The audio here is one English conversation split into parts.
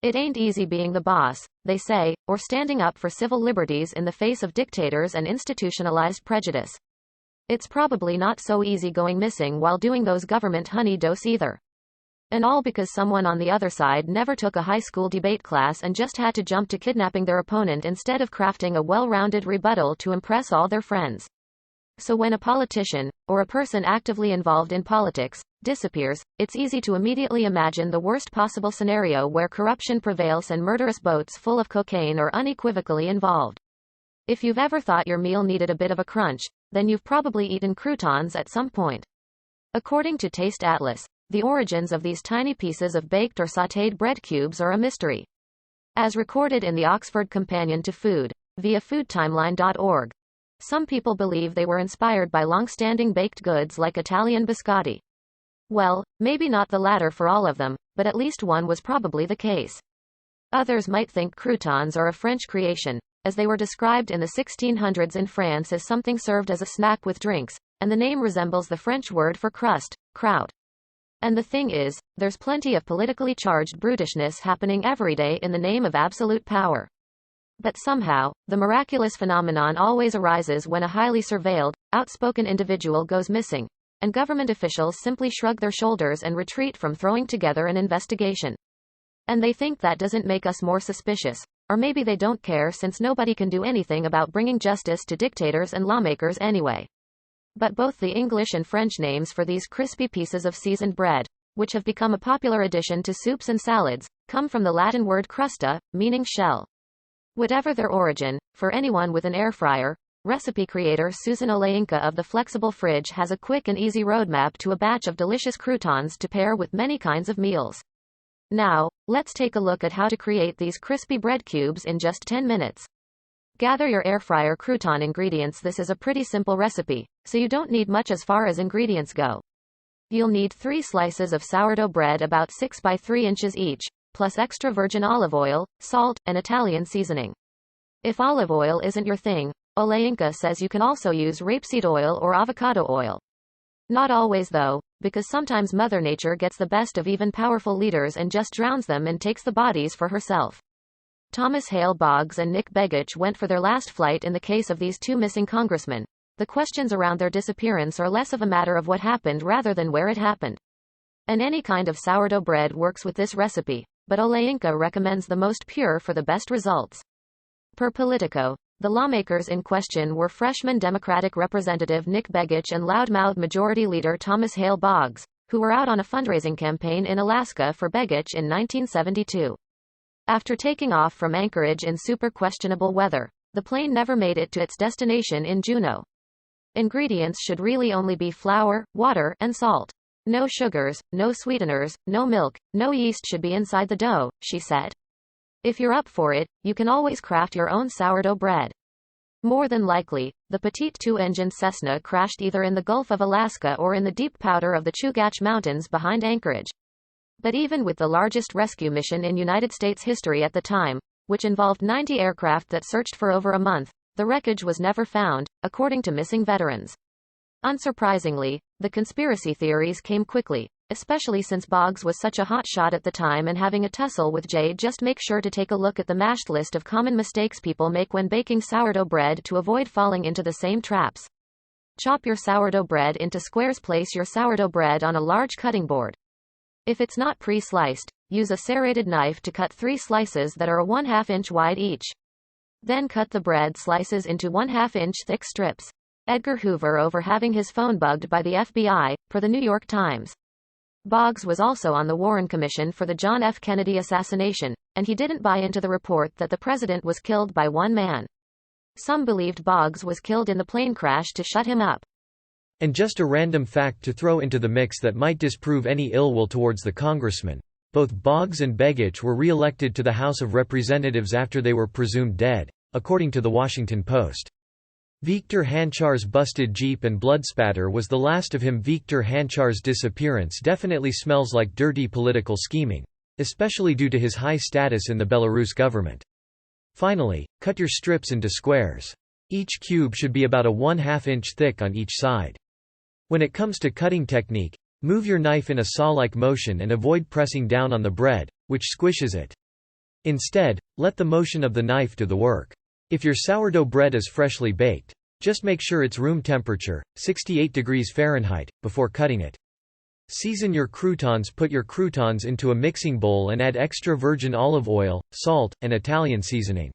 It ain't easy being the boss, they say, or standing up for civil liberties in the face of dictators and institutionalized prejudice. It's probably not so easy going missing while doing those government honey dose either. And all because someone on the other side never took a high school debate class and just had to jump to kidnapping their opponent instead of crafting a well-rounded rebuttal to impress all their friends. So when a politician, or a person actively involved in politics, disappears, it's easy to immediately imagine the worst possible scenario where corruption prevails and murderous boats full of cocaine are unequivocally involved. If you've ever thought your meal needed a bit of a crunch, then you've probably eaten croutons at some point. According to Taste Atlas, the origins of these tiny pieces of baked or sautéed bread cubes are a mystery. As recorded in the Oxford Companion to Food, via foodtimeline.org, some people believe they were inspired by long-standing baked goods like Italian biscotti. Well, maybe not the latter for all of them, but at least one was probably the case. Others might think croutons are a French creation, as they were described in the 1600s in France as something served as a snack with drinks, and the name resembles the French word for crust, kraut. And the thing is, there's plenty of politically charged brutishness happening every day in the name of absolute power. But somehow, the miraculous phenomenon always arises when a highly surveilled, outspoken individual goes missing, and government officials simply shrug their shoulders and retreat from throwing together an investigation. And they think that doesn't make us more suspicious, or maybe they don't care since nobody can do anything about bringing justice to dictators and lawmakers anyway. But both the English and French names for these crispy pieces of seasoned bread, which have become a popular addition to soups and salads, come from the Latin word crusta, meaning shell. Whatever their origin, for anyone with an air fryer, recipe creator Susan Olejnika of the Flexible Fridge has a quick and easy roadmap to a batch of delicious croutons to pair with many kinds of meals. Now, let's take a look at how to create these crispy bread cubes in just 10 minutes. Gather your air fryer crouton ingredients. This is a pretty simple recipe, so you don't need much as far as ingredients go. You'll need 3 slices of sourdough bread about 6 by 3 inches each, plus extra virgin olive oil, salt, and Italian seasoning. If olive oil isn't your thing, Olejnika says you can also use rapeseed oil or avocado oil. Not always though, because sometimes Mother Nature gets the best of even powerful leaders and just drowns them and takes the bodies for herself. Thomas Hale Boggs and Nick Begich went for their last flight in the case of these 2 missing congressmen. The questions around their disappearance are less of a matter of what happened rather than where it happened. And any kind of sourdough bread works with this recipe, but Olejnika recommends the most pure for the best results. Per Politico, the lawmakers in question were freshman Democratic Representative Nick Begich and loudmouth Majority Leader Thomas Hale Boggs, who were out on a fundraising campaign in Alaska for Begich in 1972. After taking off from Anchorage in super questionable weather, the plane never made it to its destination in Juneau. Ingredients should really only be flour, water, and salt. No sugars, no sweeteners, no milk, no yeast should be inside the dough, she said. If you're up for it, you can always craft your own sourdough bread. More than likely, the petite 2-engine Cessna crashed either in the Gulf of Alaska or in the deep powder of the Chugach Mountains behind Anchorage. But even with the largest rescue mission in United States history at the time, which involved 90 aircraft that searched for over a month, the wreckage was never found, according to missing veterans. Unsurprisingly, the conspiracy theories came quickly, especially since Boggs was such a hot shot at the time and having a tussle with Jay. Just make sure to take a look at the mashed list of common mistakes people make when baking sourdough bread to avoid falling into the same traps. Chop your sourdough bread into squares. Place your sourdough bread on a large cutting board. If it's not pre-sliced, use a serrated knife to cut 3 slices that are a 1/2 inch wide each. Then cut the bread slices into 1/2 inch thick strips. Edgar Hoover over having his phone bugged by the FBI, per the New York Times. Boggs was also on the Warren Commission for the John F. Kennedy assassination, and he didn't buy into the report that the president was killed by one man. Some believed Boggs was killed in the plane crash to shut him up. And just a random fact to throw into the mix that might disprove any ill will towards the congressman. Both Boggs and Begich were re-elected to the House of Representatives after they were presumed dead, according to The Washington Post. Viktor Hanchar's busted Jeep and blood spatter was the last of him. Viktor Hanchar's disappearance definitely smells like dirty political scheming, especially due to his high status in the Belarus government. Finally, cut your strips into squares. Each cube should be about a 1/2 inch thick on each side. When it comes to cutting technique, move your knife in a saw-like motion and avoid pressing down on the bread, which squishes it. Instead, let the motion of the knife do the work. If your sourdough bread is freshly baked, just make sure it's room temperature, 68 degrees Fahrenheit, before cutting it. Season your croutons. Put your croutons into a mixing bowl and add extra virgin olive oil, salt, and Italian seasoning.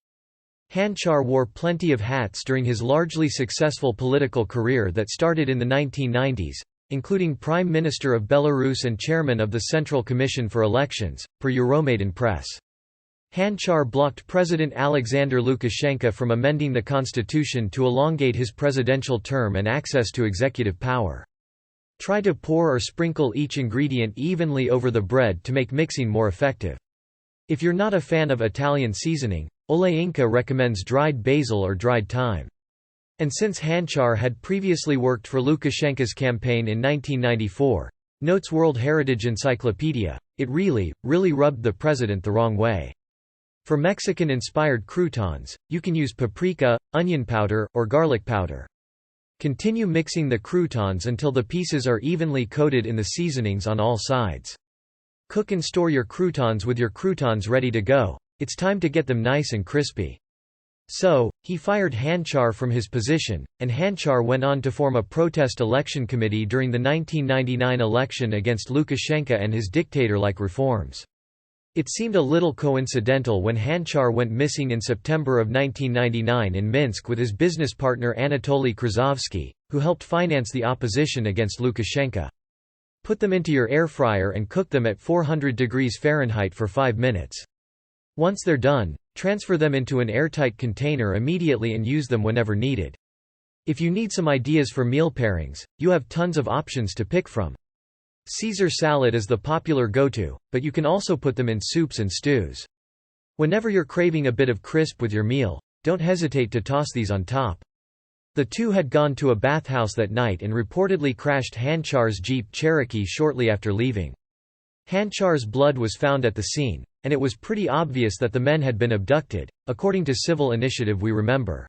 Handchar wore plenty of hats during his largely successful political career that started in the 1990s, including Prime Minister of Belarus and Chairman of the Central Commission for Elections, per Euromaidan Press. Handchar blocked President Alexander Lukashenko from amending the constitution to elongate his presidential term and access to executive power. Try to pour or sprinkle each ingredient evenly over the bread to make mixing more effective. If you're not a fan of Italian seasoning, Oleinka recommends dried basil or dried thyme. And since Handchar had previously worked for Lukashenko's campaign in 1994, notes World Heritage Encyclopedia, it really rubbed the president the wrong way. For Mexican-inspired croutons, you can use paprika, onion powder, or garlic powder. Continue mixing the croutons until the pieces are evenly coated in the seasonings on all sides. Cook and store your croutons with your croutons ready to go. It's time to get them nice and crispy. So, he fired Handchar from his position, and Handchar went on to form a protest election committee during the 1999 election against Lukashenko and his dictator-like reforms. It seemed a little coincidental when Handchar went missing in September of 1999 in Minsk with his business partner Anatoly Krasovsky, who helped finance the opposition against Lukashenko. Put them into your air fryer and cook them at 400 degrees Fahrenheit for 5 minutes. Once they're done, transfer them into an airtight container immediately and use them whenever needed. If you need some ideas for meal pairings, you have tons of options to pick from. Caesar salad is the popular go-to, but you can also put them in soups and stews. Whenever you're craving a bit of crisp with your meal, don't hesitate to toss these on top. The two had gone to a bathhouse that night and reportedly crashed Handchar's Jeep Cherokee shortly after leaving. Handchar's blood was found at the scene, and it was pretty obvious that the men had been abducted, according to Civil Initiative We Remember.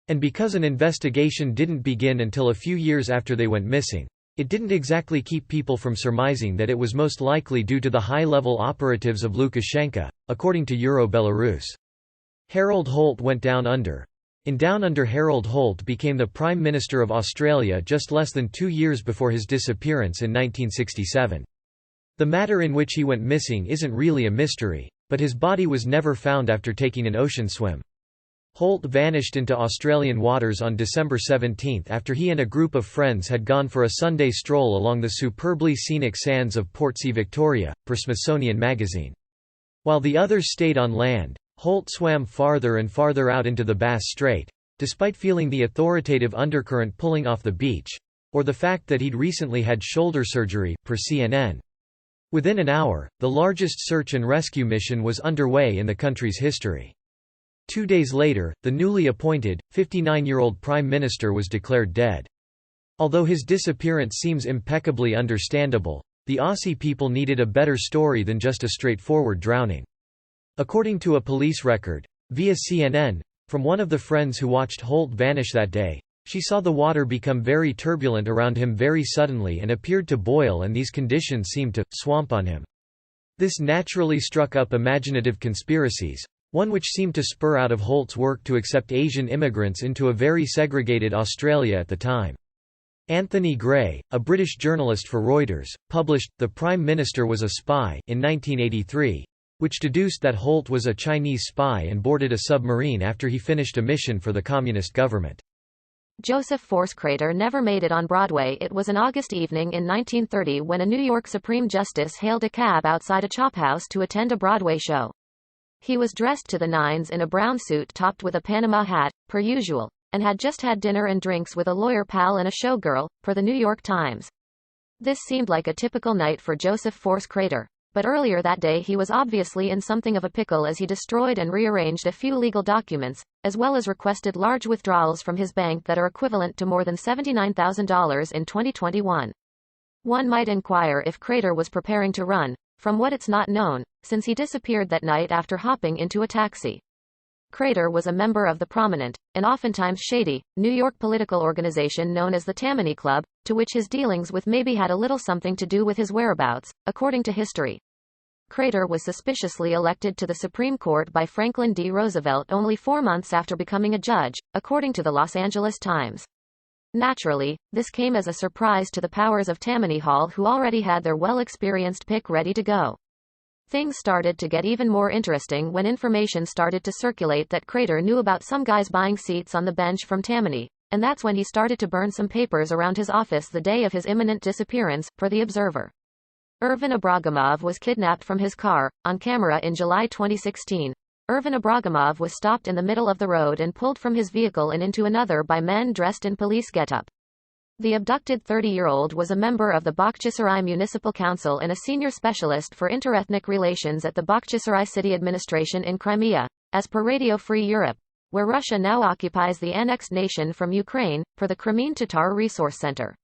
And because an investigation didn't begin until a few years after they went missing, it didn't exactly keep people from surmising that it was most likely due to the high-level operatives of Lukashenko, according to Euro-Belarus. Harold Holt went down under. In Down Under, Harold Holt became the Prime Minister of Australia just less than 2 years before his disappearance in 1967. The matter in which he went missing isn't really a mystery, but his body was never found after taking an ocean swim. Holt vanished into Australian waters on December 17 after he and a group of friends had gone for a Sunday stroll along the superbly scenic sands of Portsea Victoria, per Smithsonian Magazine. While the others stayed on land, Holt swam farther and farther out into the Bass Strait, despite feeling the authoritative undercurrent pulling off the beach, or the fact that he'd recently had shoulder surgery, per CNN. Within an hour, the largest search and rescue mission was underway in the country's history. 2 days later, the newly appointed, 59-year-old Prime Minister was declared dead. Although his disappearance seems impeccably understandable, the Aussie people needed a better story than just a straightforward drowning. According to a police record, via CNN, from one of the friends who watched Holt vanish that day, she saw the water become very turbulent around him very suddenly and appeared to boil, and these conditions seemed to swamp on him. This naturally struck up imaginative conspiracies, one which seemed to spur out of Holt's work to accept Asian immigrants into a very segregated Australia at the time. Anthony Gray, a British journalist for Reuters, published "The Prime Minister Was a Spy" in 1983, which deduced that Holt was a Chinese spy and boarded a submarine after he finished a mission for the communist government. Joseph Forscrater never made it on Broadway. It was an August evening in 1930 when a New York Supreme Justice hailed a cab outside a chop house to attend a Broadway show. He was dressed to the nines in a brown suit topped with a Panama hat, per usual, and had just had dinner and drinks with a lawyer pal and a showgirl, per the New York Times. This seemed like a typical night for Joseph Forscrater, but earlier that day he was obviously in something of a pickle as he destroyed and rearranged a few legal documents, as well as requested large withdrawals from his bank that are equivalent to more than $79,000 in 2021. One might inquire if Crater was preparing to run, from what it's not known, since he disappeared that night after hopping into a taxi. Crater was a member of the prominent, and oftentimes shady, New York political organization known as the Tammany Club, to which his dealings with maybe had a little something to do with his whereabouts, according to history. Crater was suspiciously elected to the Supreme Court by Franklin D. Roosevelt only 4 months after becoming a judge, according to the Los Angeles Times. Naturally, this came as a surprise to the powers of Tammany Hall, who already had their well-experienced pick ready to go. Things started to get even more interesting when information started to circulate that Crater knew about some guys buying seats on the bench from Tammany, and that's when he started to burn some papers around his office the day of his imminent disappearance, per The Observer. Ervin Abragamov was kidnapped from his car, on camera in July 2016. Ervin Abragamov was stopped in the middle of the road and pulled from his vehicle and into another by men dressed in police getup. The abducted 30-year-old was a member of the Bakhchisarai Municipal Council and a senior specialist for interethnic relations at the Bakhchisarai City Administration in Crimea, as per Radio Free Europe, where Russia now occupies the annexed nation from Ukraine, per the Crimean Tatar Resource Center.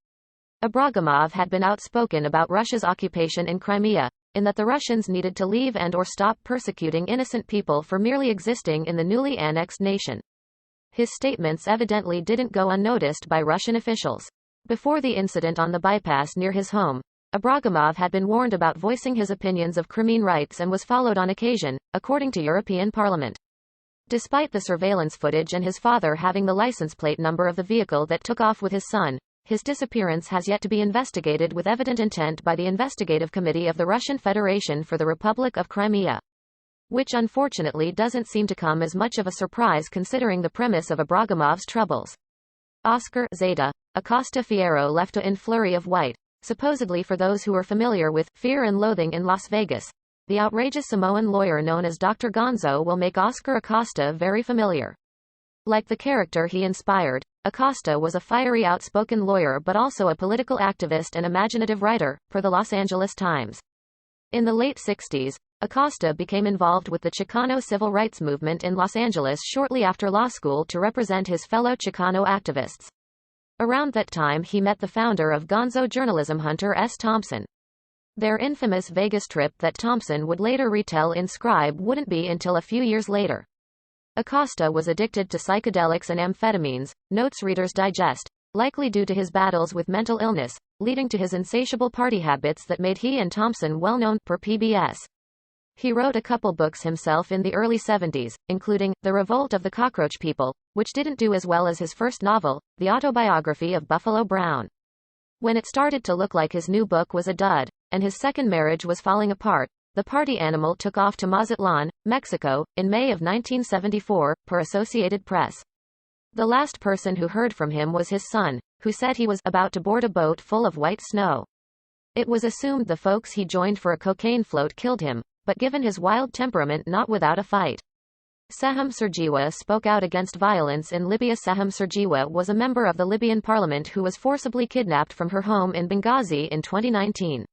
Abragamov had been outspoken about Russia's occupation in Crimea, in that the Russians needed to leave and or stop persecuting innocent people for merely existing in the newly annexed nation. His statements evidently didn't go unnoticed by Russian officials. Before the incident on the bypass near his home, Abragamov had been warned about voicing his opinions of Crimean rights and was followed on occasion, according to European Parliament. Despite the surveillance footage and his father having the license plate number of the vehicle that took off with his son, his disappearance has yet to be investigated with evident intent by the Investigative Committee of the Russian Federation for the Republic of Crimea. Which unfortunately doesn't seem to come as much of a surprise considering the premise of Abragamov's troubles. Oscar Zeta Acosta Fierro left in flurry of white, supposedly for those who are familiar with Fear and Loathing in Las Vegas. The outrageous Samoan lawyer known as Dr. Gonzo will make Oscar Acosta very familiar. Like the character he inspired, Acosta was a fiery, outspoken lawyer but also a political activist and imaginative writer, per the Los Angeles Times. In the late 60s, Acosta became involved with the Chicano civil rights movement in Los Angeles shortly after law school to represent his fellow Chicano activists. Around that time he met the founder of Gonzo Journalism, Hunter S. Thompson. Their infamous Vegas trip that Thompson would later retell in Scribe wouldn't be until a few years later. Acosta was addicted to psychedelics and amphetamines, notes Reader's Digest, likely due to his battles with mental illness, leading to his insatiable party habits that made he and Thompson well known, per PBS. He wrote a couple books himself in the early 70s, including The Revolt of the Cockroach People, which didn't do as well as his first novel, The Autobiography of Buffalo Brown. When it started to look like his new book was a dud, and his second marriage was falling apart, the party animal took off to Mazatlan, Mexico, in May of 1974, per Associated Press. The last person who heard from him was his son, who said he was about to board a boat full of white snow. It was assumed the folks he joined for a cocaine float killed him, but given his wild temperament, not without a fight. Seham Surjiwa spoke out against violence in Libya. Seham Surjiwa was a member of the Libyan parliament who was forcibly kidnapped from her home in Benghazi in 2019.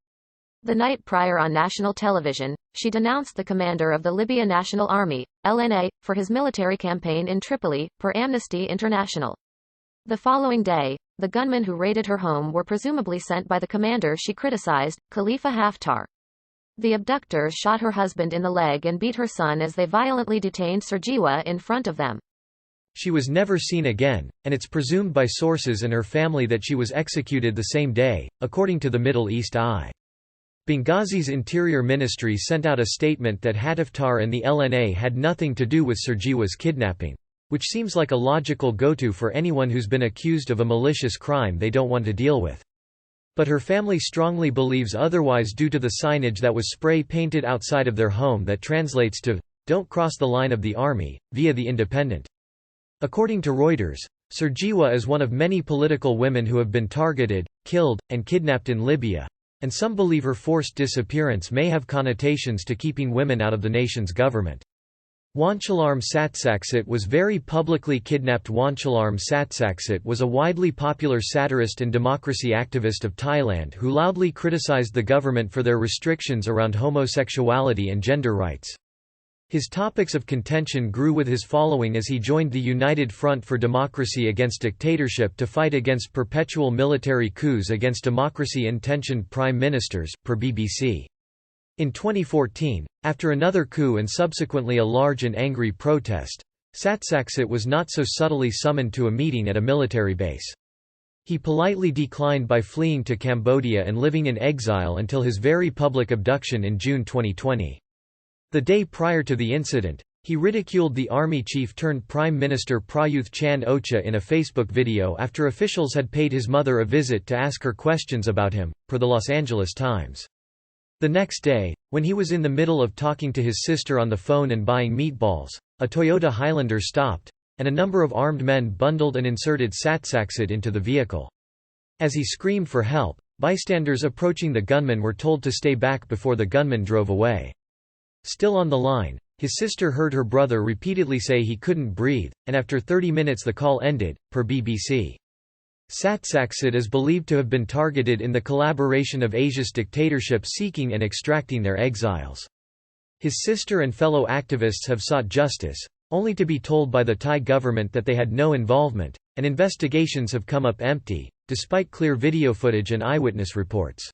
The night prior on national television, she denounced the commander of the Libya National Army, LNA, for his military campaign in Tripoli, per Amnesty International. The following day, the gunmen who raided her home were presumably sent by the commander she criticized, Khalifa Haftar. The abductors shot her husband in the leg and beat her son as they violently detained Surjiwa in front of them. She was never seen again, and it's presumed by sources and her family that she was executed the same day, according to the Middle East Eye. Benghazi's Interior Ministry sent out a statement that Haftar and the LNA had nothing to do with Surjiwa's kidnapping, which seems like a logical go-to for anyone who's been accused of a malicious crime they don't want to deal with. But her family strongly believes otherwise due to the signage that was spray-painted outside of their home that translates to, "Don't cross the line of the army," via The Independent. According to Reuters, Surjiwa is one of many political women who have been targeted, killed, and kidnapped in Libya, and some believe her forced disappearance may have connotations to keeping women out of the nation's government. Wanchalarm Satsaksit was very publicly kidnapped. Wanchalarm Satsaksit was a widely popular satirist and democracy activist of Thailand who loudly criticized the government for their restrictions around homosexuality and gender rights. His topics of contention grew with his following as he joined the United Front for Democracy Against Dictatorship to fight against perpetual military coups against democracy-intentioned prime ministers, per BBC. In 2014, after another coup and subsequently a large and angry protest, Satsaksit was not so subtly summoned to a meeting at a military base. He politely declined by fleeing to Cambodia and living in exile until his very public abduction in June 2020. The day prior to the incident, he ridiculed the army chief turned Prime Minister Prayuth Chan-o-cha in a Facebook video after officials had paid his mother a visit to ask her questions about him, per the Los Angeles Times. The next day, when he was in the middle of talking to his sister on the phone and buying meatballs, a Toyota Highlander stopped, and a number of armed men bundled and inserted Satsaksit into the vehicle. As he screamed for help, bystanders approaching the gunman were told to stay back before the gunman drove away. Still on the line, his sister heard her brother repeatedly say he couldn't breathe, and after 30 minutes the call ended, per BBC. Satsaksit is believed to have been targeted in the collaboration of Asia's dictatorships seeking and extracting their exiles. His sister and fellow activists have sought justice, only to be told by the Thai government that they had no involvement, and investigations have come up empty, despite clear video footage and eyewitness reports.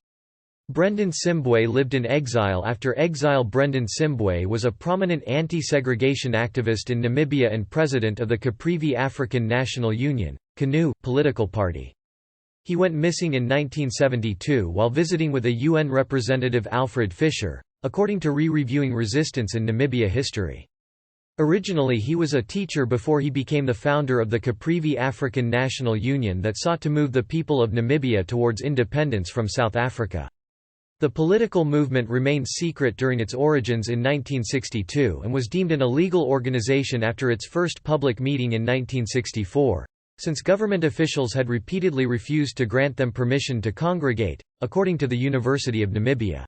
Brendan Simbwe lived in exile after exile. Brendan Simbwe was a prominent anti-segregation activist in Namibia and president of the Caprivi African National Union (CANU) political party. He went missing in 1972 while visiting with a UN representative Alfred Fisher, according to Reviewing Resistance in Namibia History. Originally he was a teacher before he became the founder of the Caprivi African National Union that sought to move the people of Namibia towards independence from South Africa. The political movement remained secret during its origins in 1962 and was deemed an illegal organization after its first public meeting in 1964, since government officials had repeatedly refused to grant them permission to congregate, according to the University of Namibia.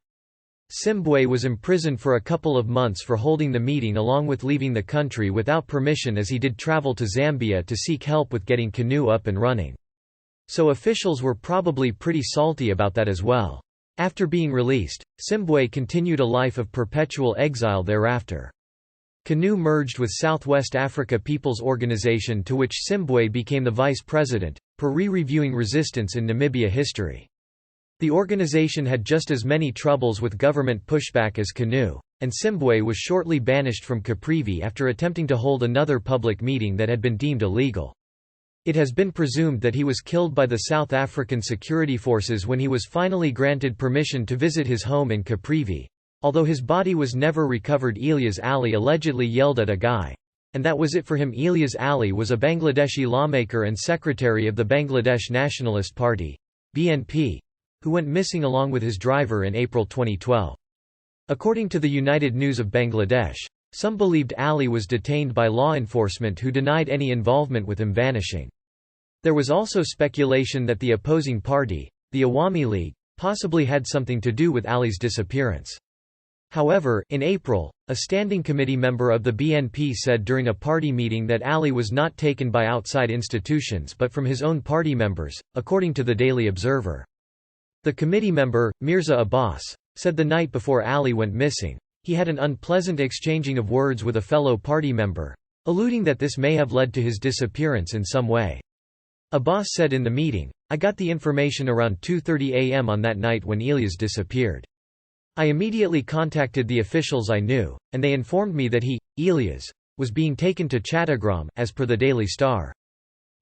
Simbwe was imprisoned for a couple of months for holding the meeting along with leaving the country without permission, as he did travel to Zambia to seek help with getting CANU up and running. So officials were probably pretty salty about that as well. After being released, Simbwe continued a life of perpetual exile thereafter. CANU merged with Southwest Africa People's Organization, to which Simbwe became the vice president, per Reviewing Resistance in Namibia History. The organization had just as many troubles with government pushback as CANU, and Simbwe was shortly banished from Caprivi after attempting to hold another public meeting that had been deemed illegal. It has been presumed that he was killed by the South African security forces when he was finally granted permission to visit his home in Caprivi. Although his body was never recovered, Ilyas Ali allegedly yelled at a guy. And that was it for him. Ilyas Ali was a Bangladeshi lawmaker and secretary of the Bangladesh Nationalist Party (BNP), who went missing along with his driver in April 2012. According to the United News of Bangladesh, some believed Ali was detained by law enforcement who denied any involvement with him vanishing. There was also speculation that the opposing party, the Awami League, possibly had something to do with Ali's disappearance. However, in April, a standing committee member of the BNP said during a party meeting that Ali was not taken by outside institutions but from his own party members, according to the Daily Observer. The committee member, Mirza Abbas, said the night before Ali went missing, he had an unpleasant exchanging of words with a fellow party member, alluding that this may have led to his disappearance in some way. Abbas said in the meeting, "I got the information around 2:30 a.m. on that night when Ilyas disappeared. I immediately contacted the officials I knew, and they informed me that he, Ilyas, was being taken to Chattogram, as per the Daily Star."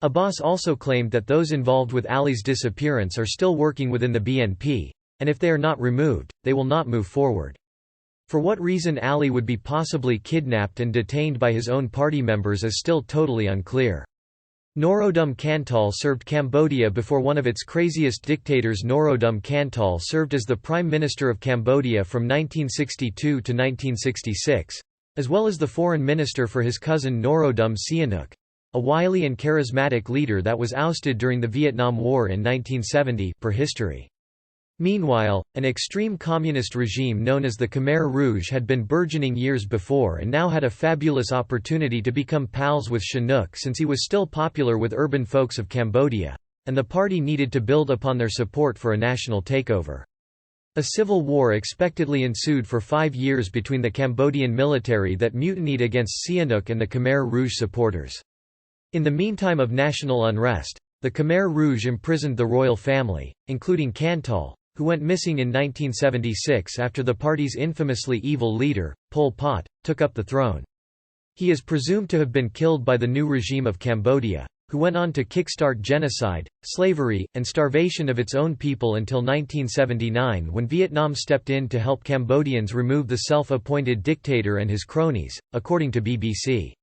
Abbas also claimed that those involved with Ali's disappearance are still working within the BNP, and if they are not removed, they will not move forward. For what reason Ali would be possibly kidnapped and detained by his own party members is still totally unclear. Norodom Kantal served Cambodia before one of its craziest dictators. Norodom Kantal served as the Prime Minister of Cambodia from 1962 to 1966, as well as the Foreign Minister for his cousin Norodom Sihanouk, a wily and charismatic leader that was ousted during the Vietnam War in 1970, per history. Meanwhile, an extreme communist regime known as the Khmer Rouge had been burgeoning years before and now had a fabulous opportunity to become pals with Sihanouk since he was still popular with urban folks of Cambodia, and the party needed to build upon their support for a national takeover. A civil war expectedly ensued for 5 years between the Cambodian military that mutinied against Sihanouk and the Khmer Rouge supporters. In the meantime of national unrest, the Khmer Rouge imprisoned the royal family, including Kantal, who went missing in 1976 after the party's infamously evil leader, Pol Pot, took up the throne. He is presumed to have been killed by the new regime of Cambodia, who went on to kickstart genocide, slavery, and starvation of its own people until 1979 when Vietnam stepped in to help Cambodians remove the self-appointed dictator and his cronies, according to BBC.